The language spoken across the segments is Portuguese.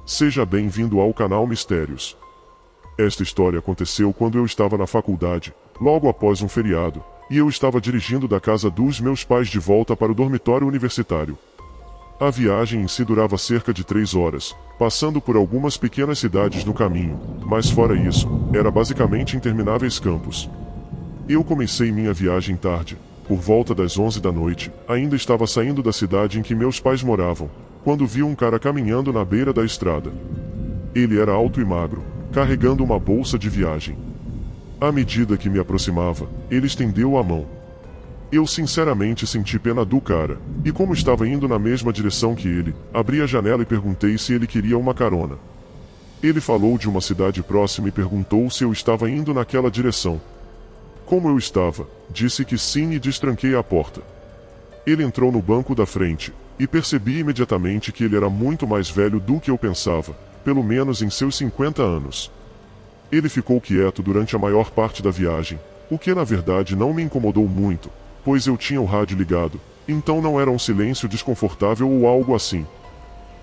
Seja bem-vindo ao canal Mistérios. Esta história aconteceu quando eu estava na faculdade, logo após um feriado, e eu estava dirigindo da casa dos meus pais de volta para o dormitório universitário. A viagem em si durava cerca de 3 horas, passando por algumas pequenas cidades no caminho, mas fora isso, era basicamente intermináveis campos. Eu comecei minha viagem tarde, por volta das 11 da noite, ainda estava saindo da cidade em que meus pais moravam, quando vi um cara caminhando na beira da estrada. Ele era alto e magro, carregando uma bolsa de viagem. À medida que me aproximava, ele estendeu a mão. Eu sinceramente senti pena do cara, e como estava indo na mesma direção que ele, abri a janela e perguntei se ele queria uma carona. Ele falou de uma cidade próxima e perguntou se eu estava indo naquela direção. Como eu estava, disse que sim e destranquei a porta. Ele entrou no banco da frente, e percebi imediatamente que ele era muito mais velho do que eu pensava, pelo menos em seus 50 anos. Ele ficou quieto durante a maior parte da viagem, o que na verdade não me incomodou muito, pois eu tinha o rádio ligado, então não era um silêncio desconfortável ou algo assim.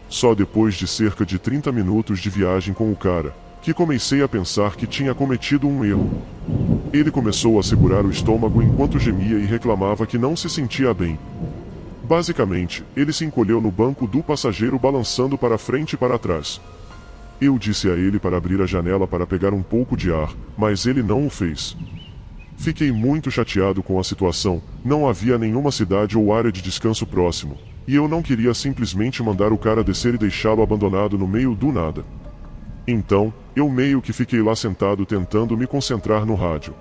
Só depois de cerca de 30 minutos de viagem com o cara, que comecei a pensar que tinha cometido um erro. Ele começou a segurar o estômago enquanto gemia e reclamava que não se sentia bem. Basicamente, ele se encolheu no banco do passageiro balançando para frente e para trás. Eu disse a ele para abrir a janela para pegar um pouco de ar, mas ele não o fez. Fiquei muito chateado com a situação, não havia nenhuma cidade ou área de descanso próximo, e eu não queria simplesmente mandar o cara descer e deixá-lo abandonado no meio do nada. Então, eu meio que fiquei lá sentado tentando me concentrar no rádio.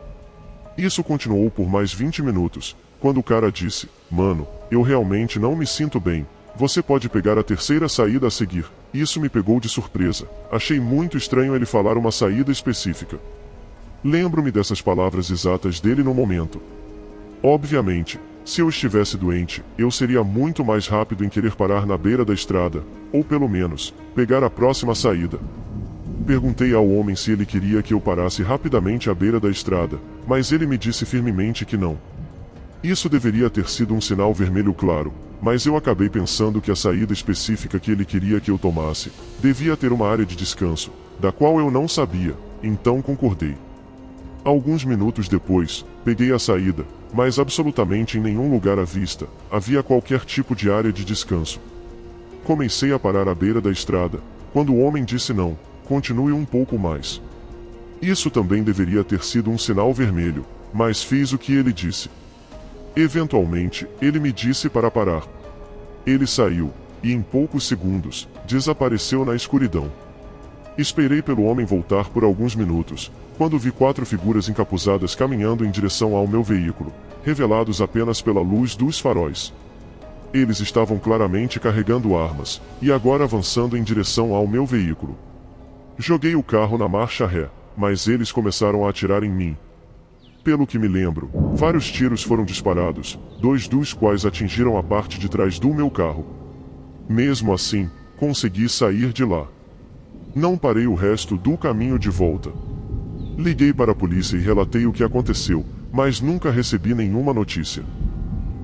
Isso continuou por mais 20 minutos, quando o cara disse: "Mano, eu realmente não me sinto bem, você pode pegar a terceira saída a seguir." Isso me pegou de surpresa, achei muito estranho ele falar uma saída específica. Lembro-me dessas palavras exatas dele no momento. Obviamente, se eu estivesse doente, eu seria muito mais rápido em querer parar na beira da estrada, ou pelo menos, pegar a próxima saída. Perguntei ao homem se ele queria que eu parasse rapidamente à beira da estrada, mas ele me disse firmemente que não. Isso deveria ter sido um sinal vermelho claro, mas eu acabei pensando que a saída específica que ele queria que eu tomasse devia ter uma área de descanso, da qual eu não sabia, então concordei. Alguns minutos depois, peguei a saída, mas absolutamente em nenhum lugar à vista havia qualquer tipo de área de descanso. Comecei a parar à beira da estrada, quando o homem disse não, continue um pouco mais. Isso também deveria ter sido um sinal vermelho, mas fiz o que ele disse. Eventualmente, ele me disse para parar. Ele saiu, e em poucos segundos, desapareceu na escuridão. Esperei pelo homem voltar por alguns minutos, quando vi 4 figuras encapuzadas caminhando em direção ao meu veículo, revelados apenas pela luz dos faróis. Eles estavam claramente carregando armas, e agora avançando em direção ao meu veículo. Joguei o carro na marcha ré, mas eles começaram a atirar em mim. Pelo que me lembro, vários tiros foram disparados, 2 dos quais atingiram a parte de trás do meu carro. Mesmo assim, consegui sair de lá. Não parei o resto do caminho de volta. Liguei para a polícia e relatei o que aconteceu, mas nunca recebi nenhuma notícia.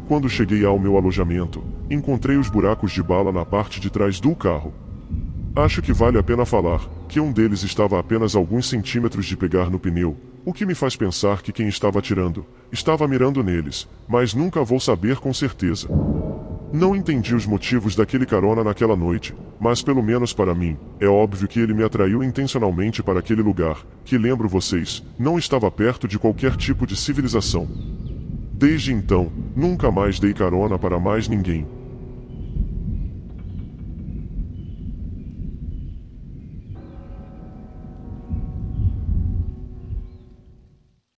Quando cheguei ao meu alojamento, encontrei os buracos de bala na parte de trás do carro. Acho que vale a pena falar que um deles estava a apenas alguns centímetros de pegar no pneu, o que me faz pensar que quem estava atirando estava mirando neles, mas nunca vou saber com certeza. Não entendi os motivos daquele carona naquela noite, mas pelo menos para mim, é óbvio que ele me atraiu intencionalmente para aquele lugar, que lembro vocês, não estava perto de qualquer tipo de civilização. Desde então, nunca mais dei carona para mais ninguém.